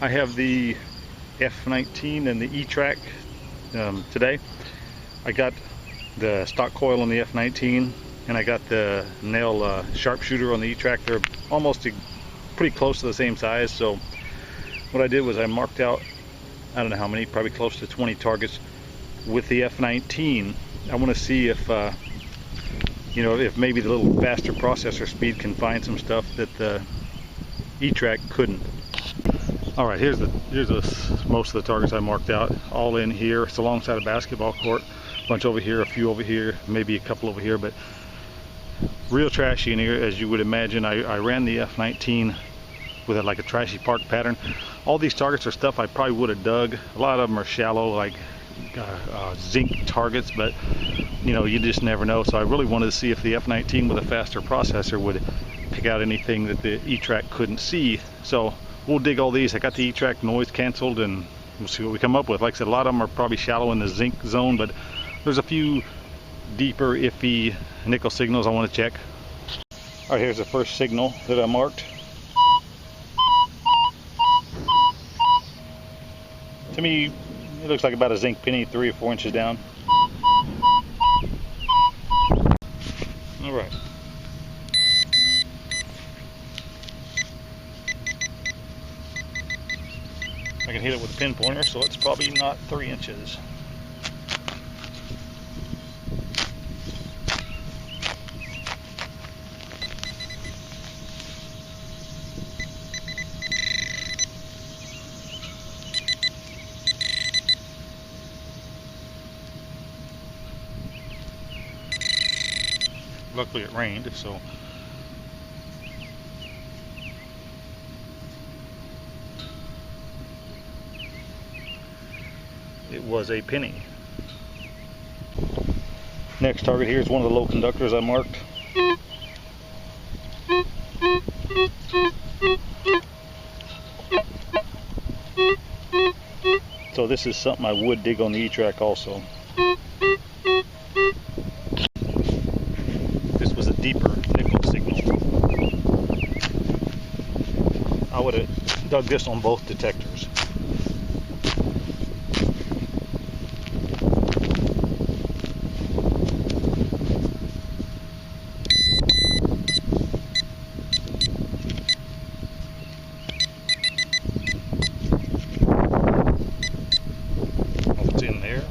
I have the F19 and the E-Trac today. I got the stock coil on the F19 and I got the nail sharpshooter on the E-Trac. They're almost pretty close to the same size. So what I did was I marked out, I don't know how many, probably close to 20 targets with the F19. I want to see if you know, if maybe the little faster processor speed can find some stuff that the E-Trac couldn't. All right, here's most of the targets I marked out, all in here. It's alongside a basketball court, a bunch over here, a few over here, maybe a couple over here, but real trashy in here, as you would imagine. I ran the F19 with like a trashy park pattern. All these targets are stuff I probably would have dug. A lot of them are shallow, like zinc targets, but you know, you just never know. So I really wanted to see if the F19 with a faster processor would pick out anything that the E-Trac couldn't see. So we'll dig all these. I got the E-Trac noise canceled and we'll see what we come up with. Like I said, a lot of them are probably shallow in the zinc zone, but there's a few deeper iffy nickel signals I want to check. All right, here's the first signal that I marked. To me, it looks like about a zinc penny, 3 or 4 inches down. All right. I can hit it with a pinpointer, so it's probably not 3 inches. Luckily it rained, so it was a penny. Next target here is one of the low conductors I marked. So this is something I would dig on the E-Trac also. This was a deeper nickel signal. I would have dug this on both detectors. What's in there?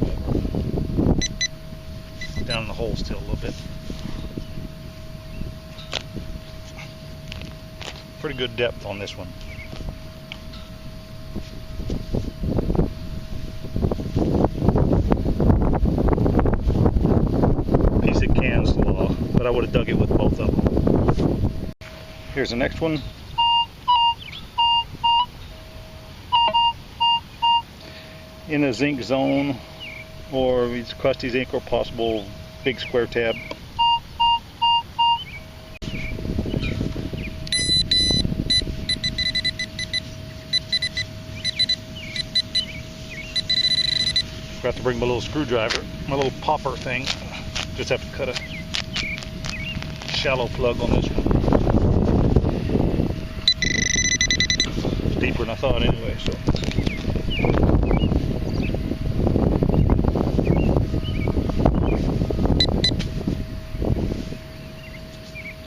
Down in the hole still a little bit. Pretty good depth on this one. Piece of can slaw, but I would have dug it with both of them. Here's the next one. In a zinc zone, or it's crusty zinc, or possible big square tab. Forgot to bring my little screwdriver, my little popper thing. Just have to cut a shallow plug on this one. It's deeper than I thought anyway, so.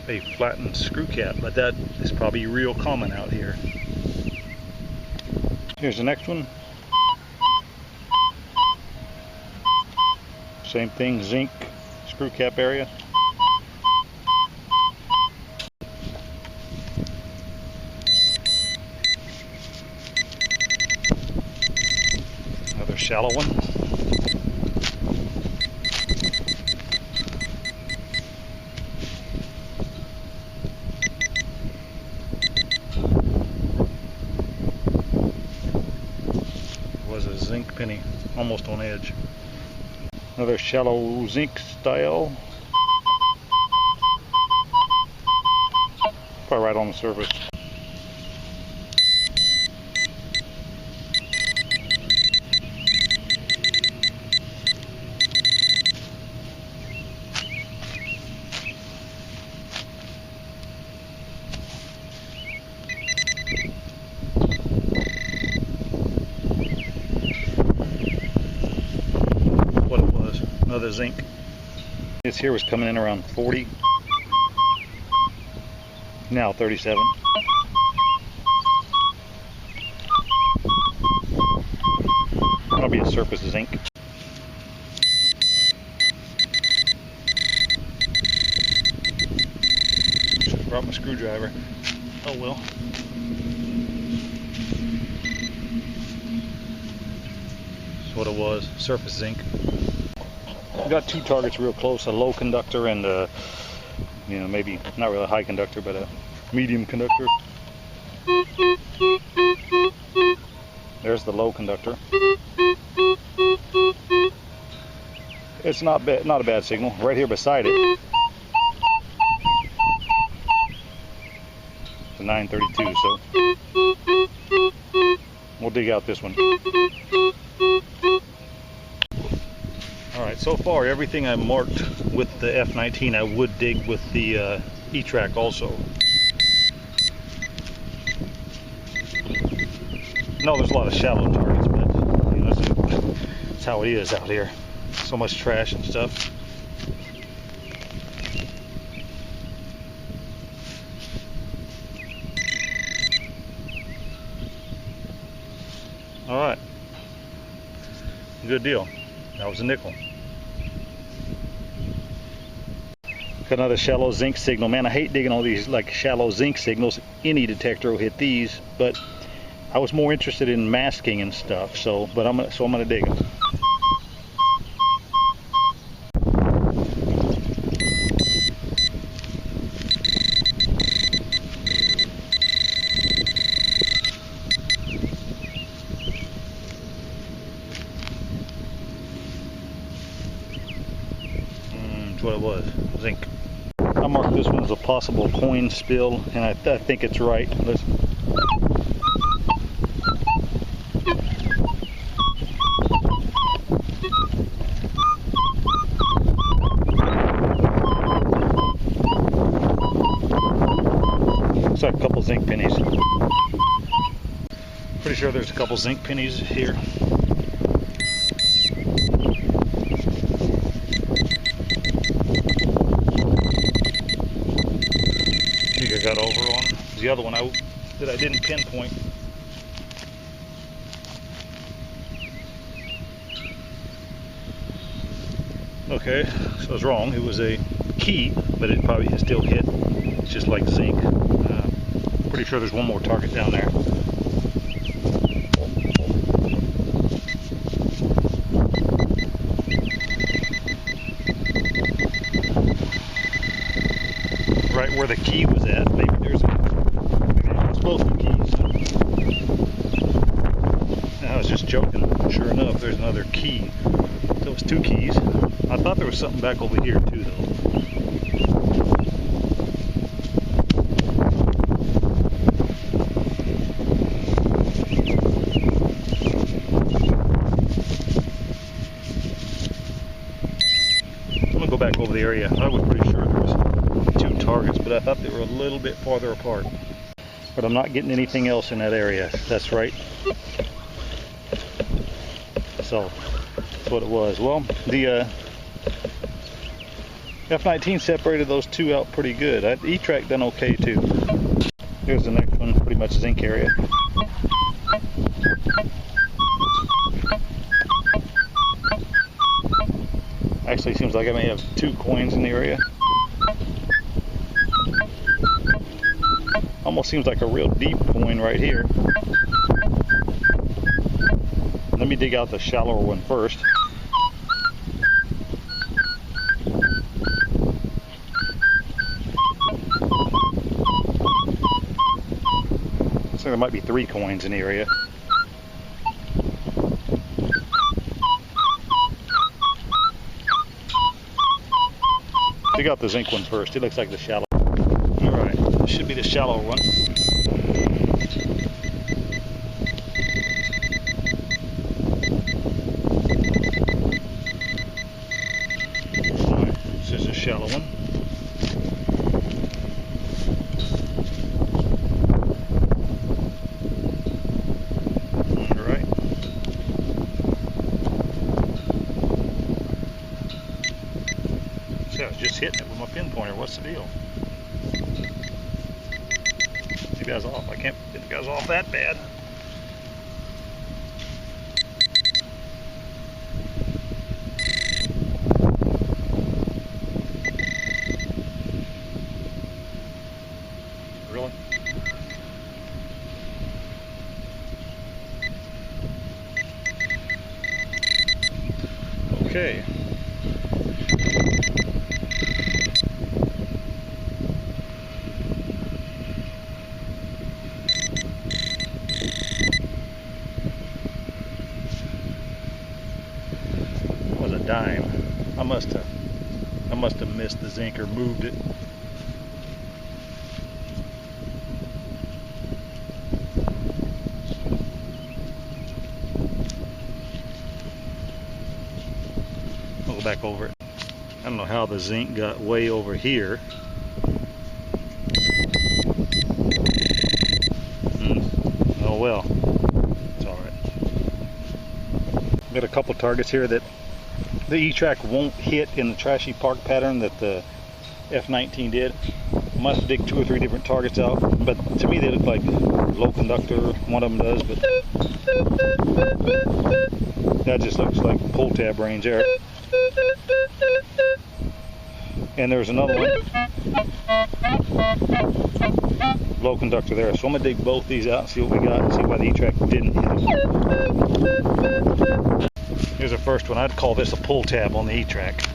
A flattened screw cap, but that is probably real common out here. Here's the next one. Same thing, zinc screw cap area. Another shallow one. Was a zinc penny, almost on edge. Another shallow zinc style. Probably right on the surface. of the zinc. This here was coming in around 40. Now 37. That'll be a surface zinc. Should have brought my screwdriver. Oh well. That's what it was, surface zinc. Got two targets real close, a low conductor and you know, maybe not really a high conductor, but a medium conductor. There's the low conductor. It's not bad, not a bad signal. Right here beside it, it's a 932, so we'll dig out this one. Alright, so far everything I marked with the F19 I would dig with the E-Trac also. No, there's a lot of shallow targets, but you know, that's how it is out here. So much trash and stuff. Alright, good deal. That was a nickel. Got another shallow zinc signal. Man, I hate digging all these like shallow zinc signals. Any detector will hit these, but I was more interested in masking and stuff. So, but I'm gonna dig them. That's what it was, zinc. I marked this one as a possible coin spill, and I think it's right. Let's looks like a couple zinc pennies. Pretty sure there's a couple zinc pennies here. I got over on the other one that I didn't pinpoint. Okay, so I was wrong. It was a key, but it probably has still hit. It's just like zinc. Pretty sure there's one more target down there. Right where the key was at, maybe it's both the keys. I was just joking. Sure enough, there's another key. So it's two keys. I thought there was something back over here too, though. I'm gonna go back over the area. I was pretty sure there was two targets, but I thought they were a little bit farther apart. But I'm not getting anything else in that area. That's right. So that's what it was. Well, the F19 separated those two out pretty good. E-Trac done okay too. Here's the next one, pretty much zinc area. Actually, seems like I may have two coins in the area. Almost seems like a real deep coin right here. Let me dig out the shallower one first. Looks like there might be three coins in the area. Dig out the zinc one first. It looks like the shallow. Alright, this should be the shallow one. Alright, this is the shallow one. hitting it with my pinpointer. What's the deal? Maybe I was off. I can't think I was off that bad. Really? Okay. Was a dime. I must have missed the zinc or moved it. I'll go back over it. I don't know how the zinc got way over here. Oh well, it's all right. Got a couple targets here that the E-Trac won't hit in the trashy park pattern that the F19 did. Must dig 2 or 3 different targets out, but to me they look like low conductor. One of them does, but that just looks like pull tab range there. And there's another one, low conductor there. So I'm gonna dig both these out and see what we got and see why the E-Trac didn't hit. Here's the first one. I'd call this a pull tab on the E-Trac.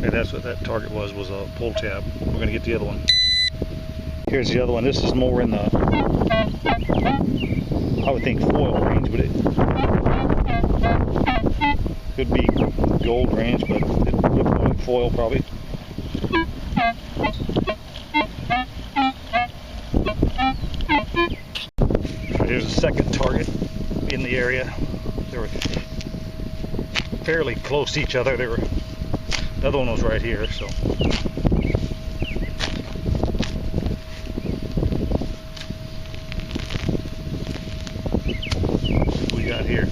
And that's what that target was a pull tab. We're gonna get the other one. Here's the other one. This is more in the, I would think, foil range, but it could be gold range, but it looks more like foil probably. Here's the second target in the area. They were fairly close to each other. The other one was right here, so. What we got here?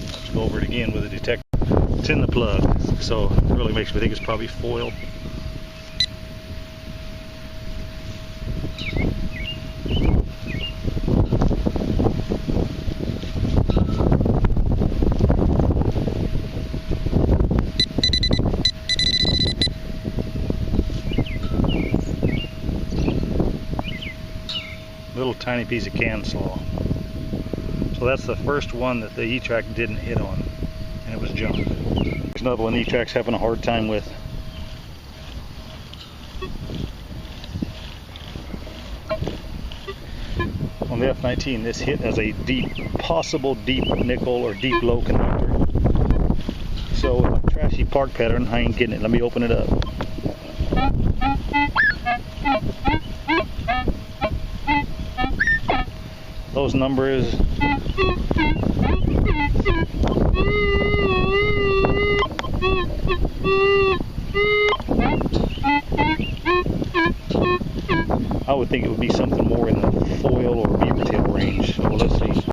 Let's go over it again with a detector. It's in the plug, so it really makes me think it's probably foil. Little tiny piece of can slaw. So that's the first one that the E-Trac didn't hit on, and it was junk. There's another one E-Trac's having a hard time with. On the F19, this hit as a possible deep nickel or deep low conductor. So with a trashy park pattern, I ain't getting it. Let me open it up. Those numbers, I would think it would be something more in the foil or beaver tail range. So let's see.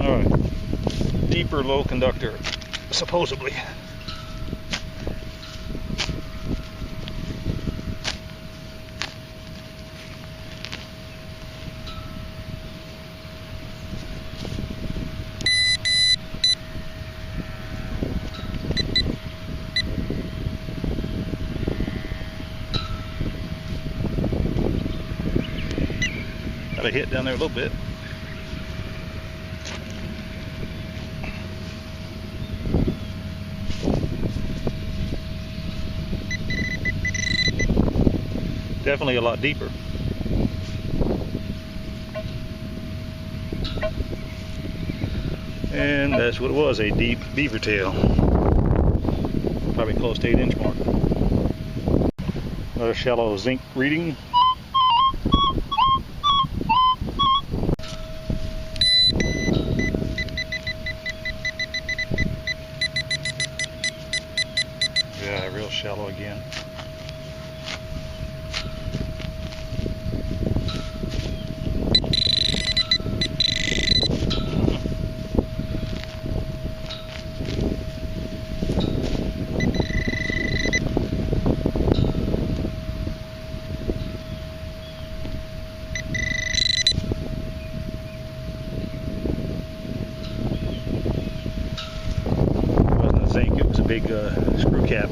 Alright, deeper low conductor, supposedly. Got a hit down there a little bit. Definitely a lot deeper. And that's what it was, a deep beaver tail. Probably close to 8-inch mark. Another shallow zinc reading. Yeah, real shallow again. It was a big screw cap.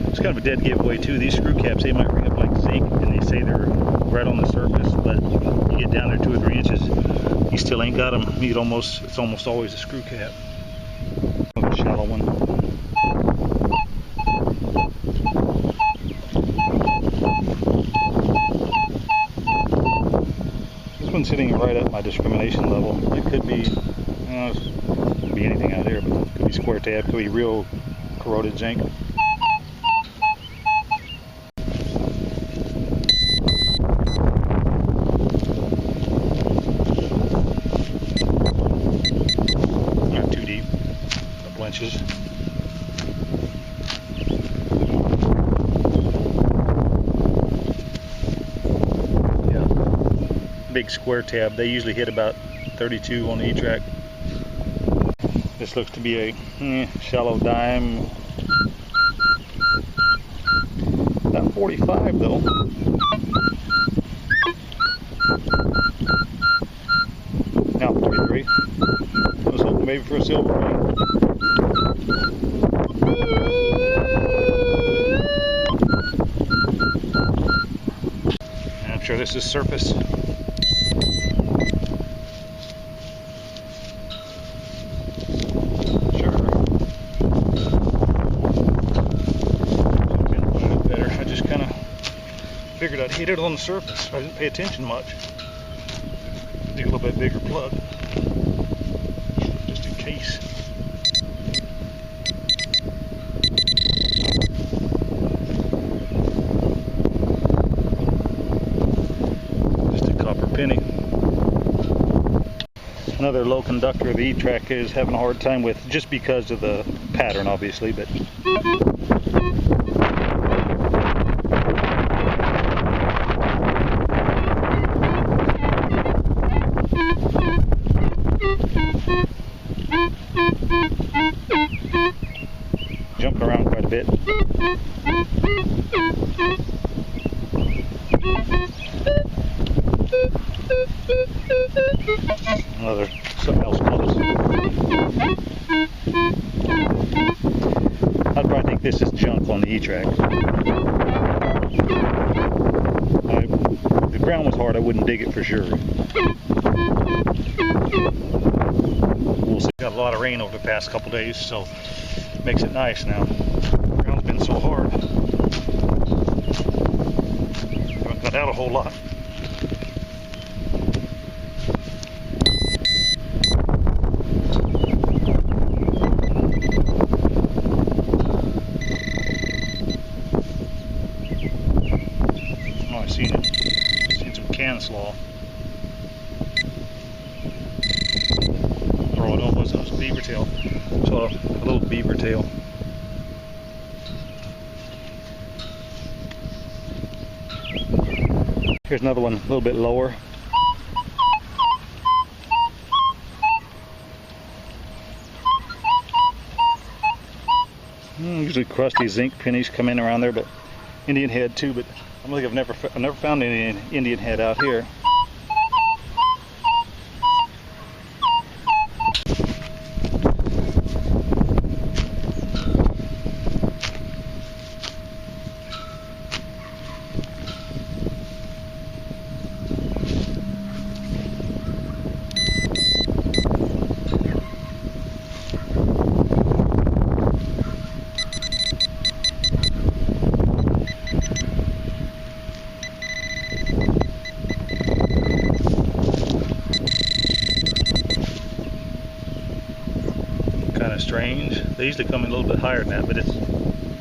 It's kind of a dead giveaway too. These screw caps, they might ring up like zinc and they say they're right on the surface, but you get down there 2 or 3 inches, you still ain't got them. It's almost always a screw cap. A shallow one. This one's sitting right at my discrimination level. It could be, could be anything out here, but it could be square tab, could be real corroded zinc. Not too deep, a couple inches. Yeah, big square tab. They usually hit about 32 on the E-Trac. This looks to be a shallow dime. About 45 though. Now 43. I was hoping maybe for a silver ring. And I'm sure this is surface. Figured I'd hit it on the surface. I didn't pay attention much. Dig a little bit bigger plug, just in case. Just a copper penny. Another low conductor of the E-Trac is having a hard time with, just because of the pattern, obviously, but. Jumping around quite a bit. Another something else close. I'd probably think this is junk on the E-Trac. If the ground was hard, I wouldn't dig it for sure. We'll see. Got a lot of rain over the past couple days, so makes it nice now. The ground's been so hard. Haven't got out a whole lot. Oh, I seen it. Seen some can slaw. Or what it was beaver tail. So a little beaver tail. Here's another one a little bit lower. Usually crusty zinc pennies come in around there, but Indian head too. But I don't think I've never found any Indian head out here. Kind of strange. They usually come in a little bit higher than that, but it's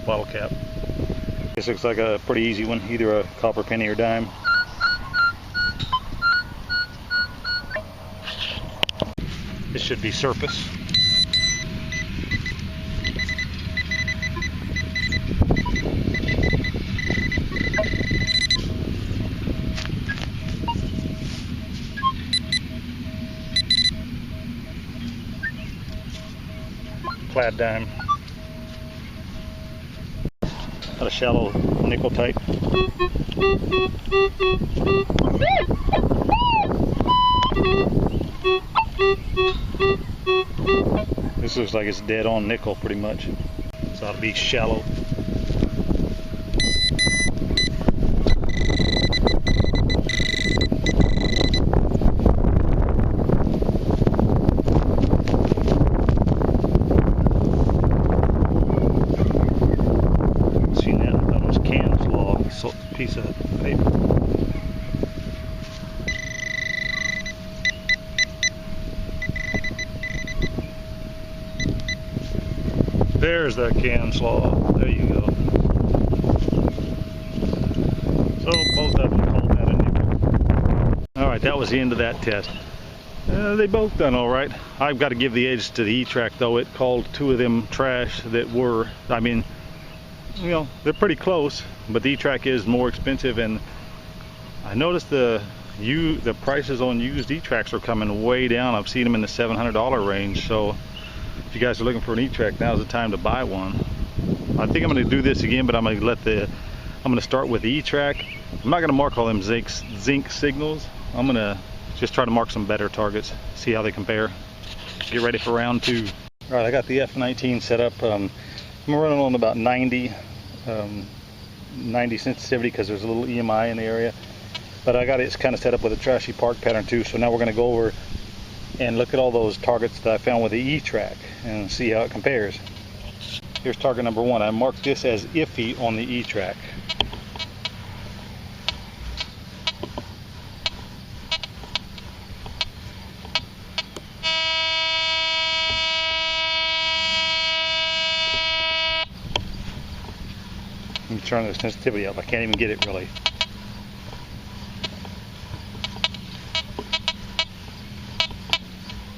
bottle cap. This looks like a pretty easy one, either a copper penny or dime. This should be surface. Plaid dime. Got a shallow nickel type. This looks like it's dead on nickel pretty much. So it'll be shallow. Piece of paper. There's that can slaw. There you go. So both of them called that a nickel. Alright, that was the end of that test. They both done alright. I've got to give the edge to the E-Trac though. It called two of them trash that were, I mean, you know, they're pretty close, but the E-Trac is more expensive, and I noticed the prices on used E-Tracs are coming way down. I've seen them in the $700 range, so if you guys are looking for an E-Trac, now's the time to buy one. I think I'm going to do this again, but I'm going to start with the E-Trac. I'm not going to mark all them zinc signals. I'm going to just try to mark some better targets, see how they compare. Get ready for round 2. All right, I got the F19 set up. I'm running on about 90 sensitivity because there's a little EMI in the area, but I got it kind of set up with a trashy park pattern too. So now we're going to go over and look at all those targets that I found with the E-Trac and see how it compares. Here's target number 1. I marked this as iffy on the E-Trac. Let me turn the sensitivity up. I can't even get it really.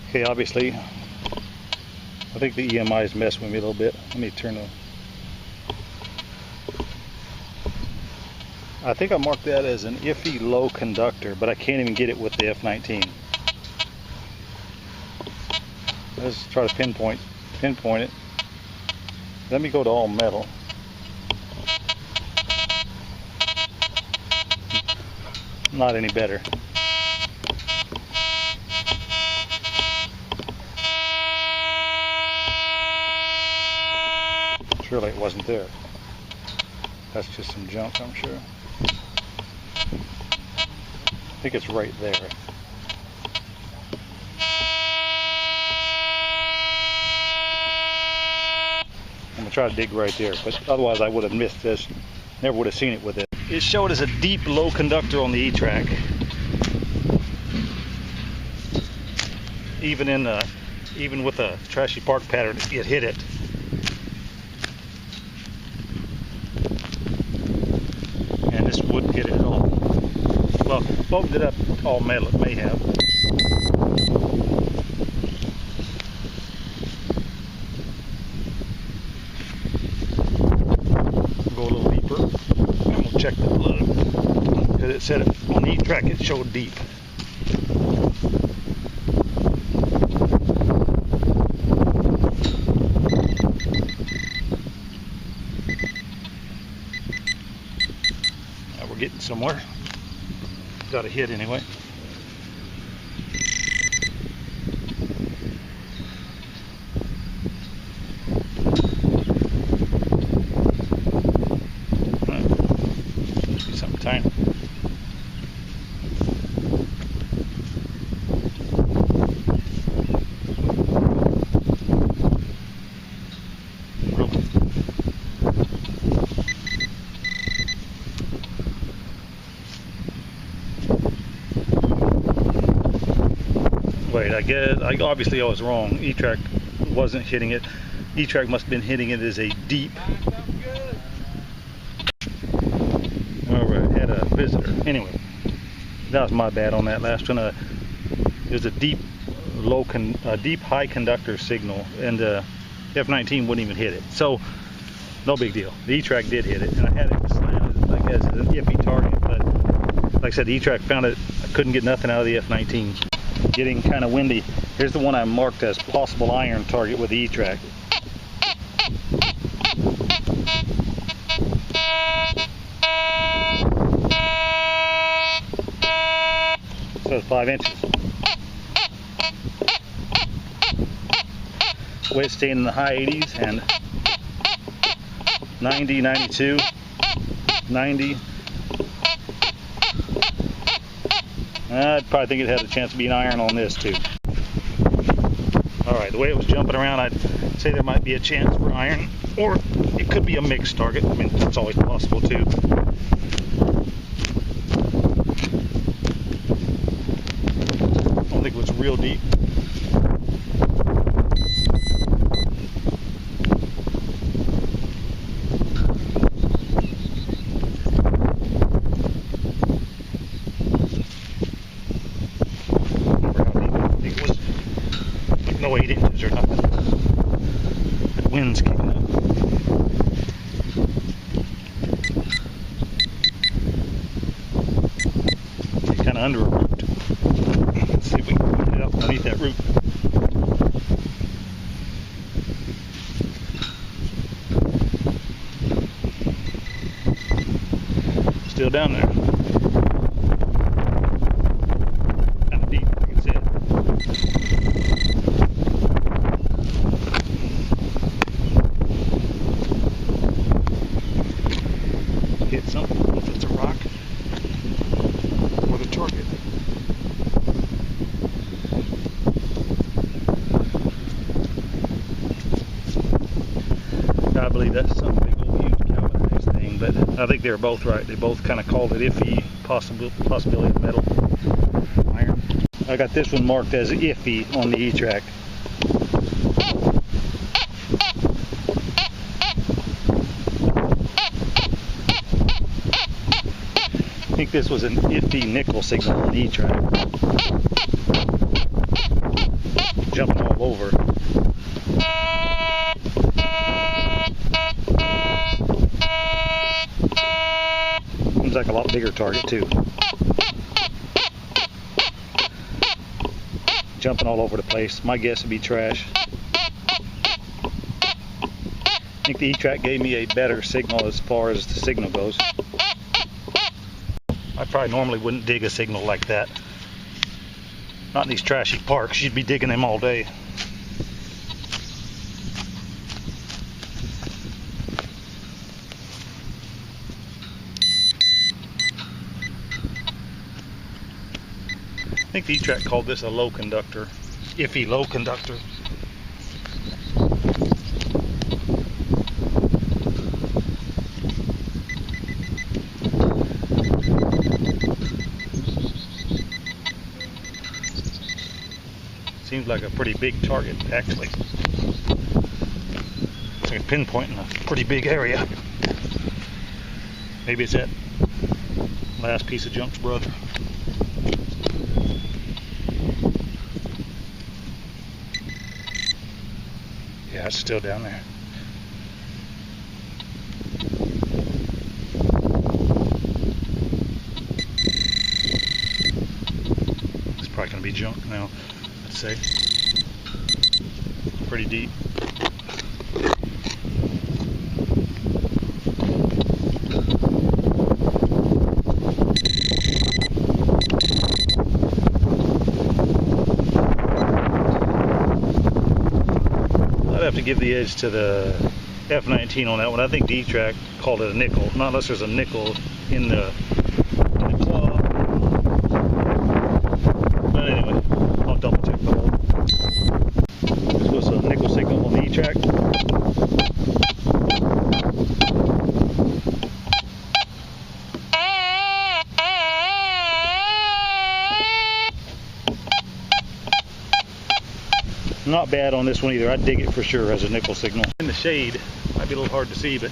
Okay, obviously, I think the EMI is messing with me a little bit. Let me turn the... I think I marked that as an iffy low conductor, but I can't even get it with the F19. Let's try to pinpoint it. Let me go to all metal. Not any better. Surely it wasn't there. That's just some junk, I'm sure. I think it's right there. I'm gonna try to dig right there, but otherwise I would have missed this. Never would have seen it with it. It showed as a deep low conductor on the E-Trac. Even with a trashy park pattern, it hit it. And this wouldn't hit it at all. Well, if I opened it up all metal, it may have. Go a little deeper. And we'll check the plug. Because it said it on the E-Trac, it showed deep. Now we're getting somewhere. Got a hit anyway. Something tiny. Wait, obviously I was wrong. E-Trac wasn't hitting it. E-Trac must have been hitting it as a deep. Anyway, that was my bad on that last one. It was a deep high conductor signal, and the F19 wouldn't even hit it. So no big deal. The E-Trac did hit it, and I had it slanted like as an iffy target, but like I said, the E-Trac found it. I couldn't get nothing out of the F19. Getting kind of windy. Here's the one I marked as possible iron target with the E-Trac. So it's 5 inches. Weight staying in the high 80s and 90, 92, 90. I'd probably think it had a chance to be an iron on this too. Alright, the way it was jumping around, I'd say there might be a chance for iron, or it could be a mixed target. I mean, that's always possible too. I don't think it was real deep. No 8 inches or nothing. The wind's kicking up. Kind of under a root. Let's see if we can get it up underneath that root. Still down there. Kind of deep, like I said. Hit something, if it's a rock or the target. I believe that's some big old huge galvanized thing, but I think they were both right. They both kind of called it iffy, possibility of metal, iron. I got this one marked as iffy on the E-Trac. I think this was an iffy nickel signal on the E-Trac. Jumping all over. Seems like a lot bigger target too. Jumping all over the place. My guess would be trash. I think the E-Trac gave me a better signal as far as the signal goes. I probably normally wouldn't dig a signal like that. Not in these trashy parks. You'd be digging them all day. I think the E-Trac called this a low conductor. Iffy low conductor. Seems like a pretty big target, actually. It's like a pinpoint in a pretty big area. Maybe it's that last piece of junk's brother. Yeah, it's still down there. It's probably going to be junk now. Say pretty deep. I'd have to give the edge to the F19 on that one. I think the E-Trac called it a nickel, not unless there's a nickel in the claw. But anyway, I'll double check the hole. This was a nickel signal on the E-Trac. Not bad on this one either. I'd dig it for sure as a nickel signal. In the shade, might be a little hard to see, but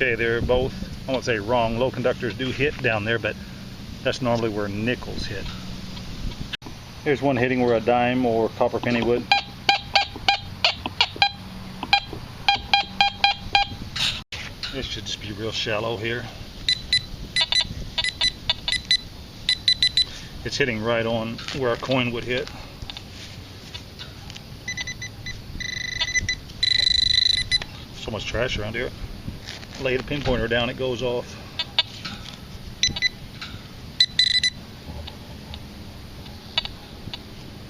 say they're both, I won't say wrong, low conductors do hit down there, but that's normally where nickels hit. Here's one hitting where a dime or copper penny would. This should just be real shallow here. It's hitting right on where a coin would hit. So much trash around here. Lay the pinpointer down, it goes off.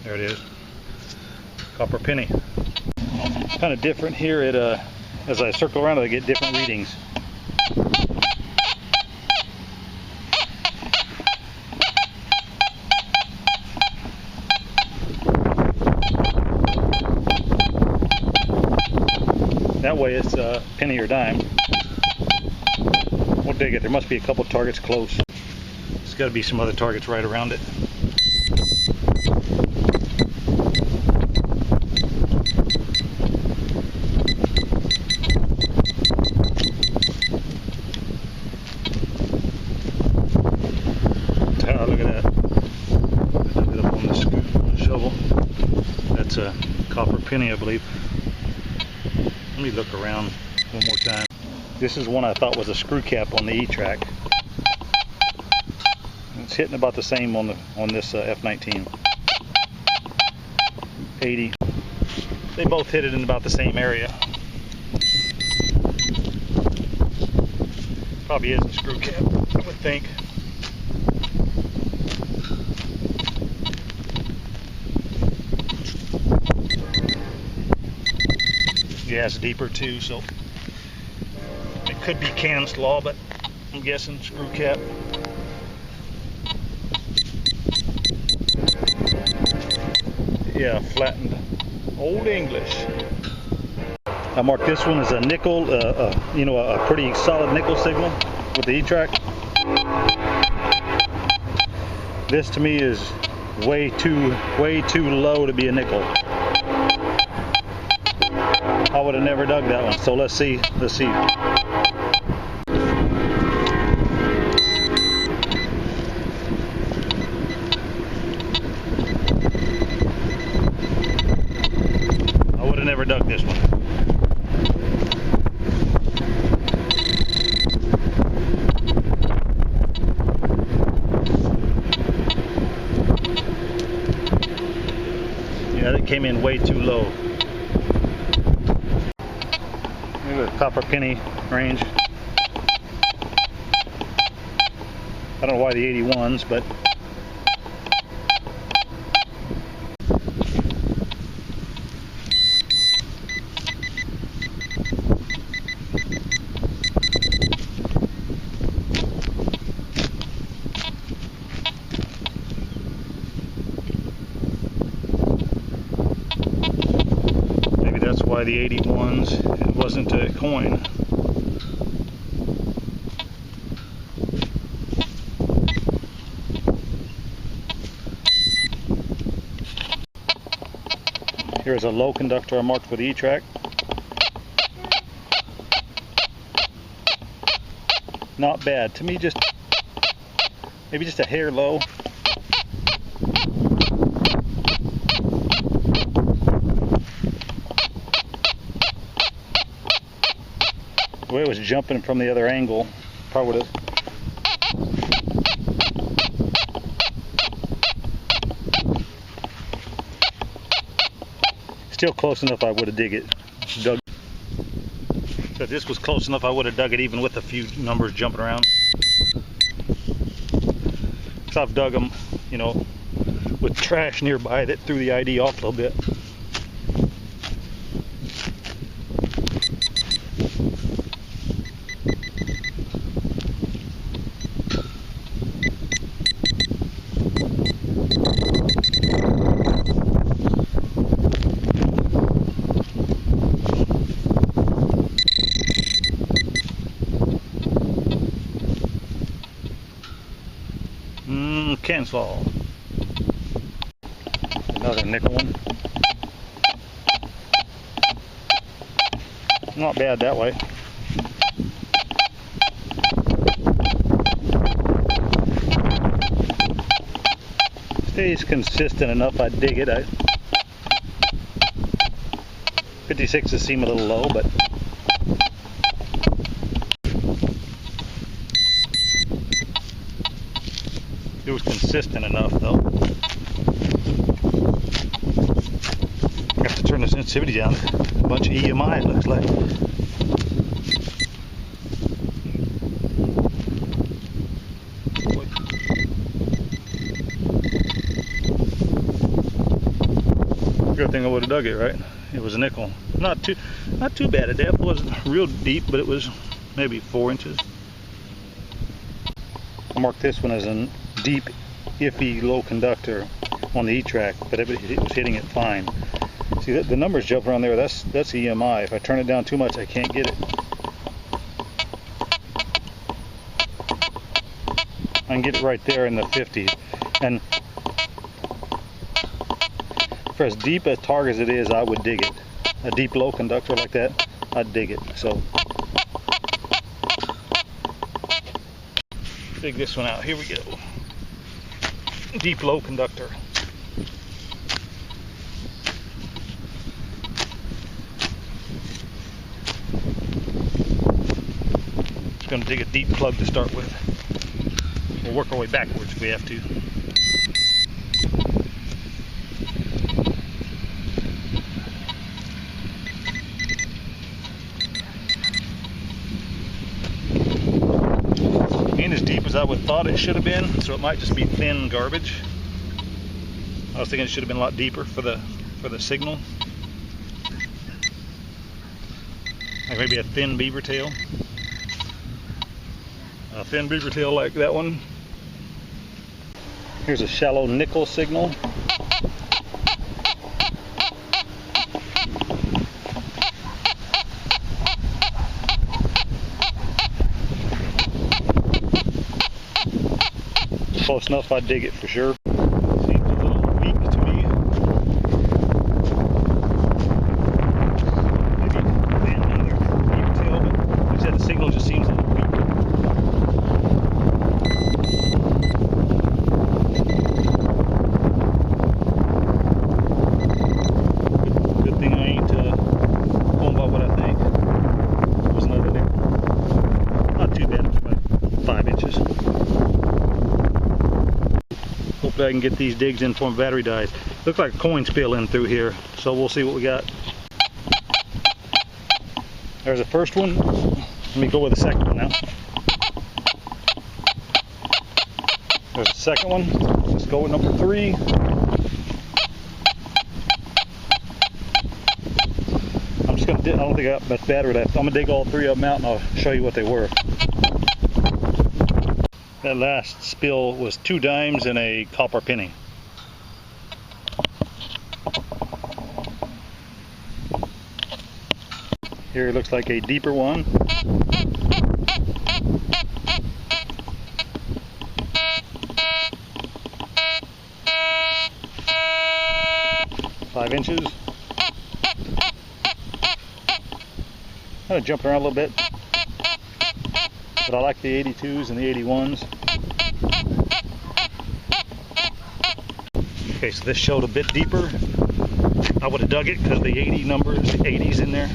There it is. Copper penny. Kind of different here. As I circle around it, I get different readings. That way it's a penny or dime. We'll dig it. There must be a couple targets close. There's got to be some other targets right around it. Look at that. Look it up on the shovel. That's a copper penny, I believe. Let me look around one more time. This is one I thought was a screw cap on the E-Trac. It's hitting about the same on this F19. 80. They both hit it in about the same area. Probably is a screw cap, I would think. Yeah, it's deeper too, so it could be can slaw, but I'm guessing screw cap. Yeah, flattened Old English. I marked this one as a nickel, you know, a pretty solid nickel signal with the E-Trac. This to me is way too low to be a nickel. I would have never dug that one. So let's see. I would have never dug this one. Yeah, that came in way too low. Copper penny range. I don't know why the 81s, but maybe that's why the 81s, it wasn't a coin. Here's a low conductor I marked for the E-Trac. Not bad. To me, just maybe just a hair low. The way it was jumping from the other angle, probably would have. Still close enough, I would have dug. So if this was close enough, I would have dug it even with a few numbers jumping around. So I've dug them, you know, with trash nearby that threw the ID off a little bit. Cancel. Another nickel one. Not bad that way. Stays consistent enough, I dig it. 56s seem a little low, but it was consistent enough though. I have to turn the sensitivity down. A bunch of EMI, it looks like. Good thing I would have dug it, right? It was a nickel. Not too bad a depth. It wasn't real deep, but it was maybe 4 inches. I marked this one as a deep, iffy, low conductor on the E-Trac, but it was hitting it fine. See, the numbers jump around there. That's EMI. If I turn it down too much, I can't get it. I can get it right there in the 50s. And for as deep a target as it is, I would dig it. A deep low conductor like that, I'd dig it. So dig this one out. Here we go. Deep low conductor. Just going to dig a deep plug to start with. We'll work our way backwards if we have to. Ain't as deep as I would thought it should have been, so it might just be thin garbage. I was thinking it should have been a lot deeper for the signal. Like maybe a thin beaver tail. A thin beaver tail like that one. Here's a shallow nickel signal. Close enough, I'd dig it for sure. Seems a little weak to me. Maybe another beaver tail, but like I said, the signal just seems a little weak. Good thing I ain't going by what I think. There was another there. Not too bad, about 5 inches. Hopefully I can get these digs in before my battery dies. Looks like a coin spill in through here, so we'll see what we got. There's the first one. Let me go with the second one now. There's the second one. Let's go with number 3. I'm just gonna I don't think I got much battery left. I'm gonna dig all 3 of them out and I'll show you what they were. That last spill was 2 dimes and a copper penny. Here it looks like a deeper one. Five inches. Kind of jumping around a little bit. But I like the 82s and the 81s. Okay, so this showed a bit deeper. I would have dug it because the 80 numbers, the 80s in there.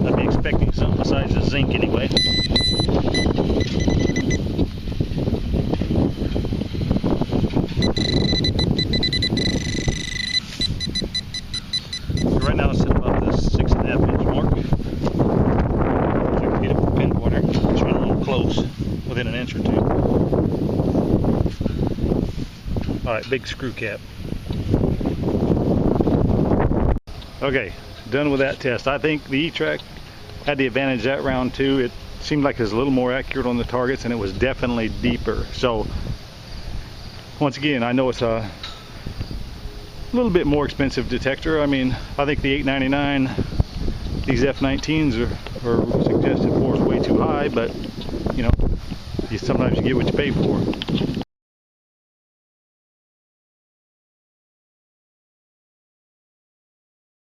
I'd be expecting something besides the zinc anyway. Right now it's at about the 6.5 inch mark. So I can get it with a pinboard here. Just run a little close, within an inch or 2. Alright, big screw cap. Okay, done with that test. I think the E-Trac had the advantage that round too. It seemed like it was a little more accurate on the targets and it was definitely deeper. So, once again, I know it's a little bit more expensive detector. I mean, I think the $8.99, these F19s are suggested for is way too high, but you know, sometimes you get what you pay for.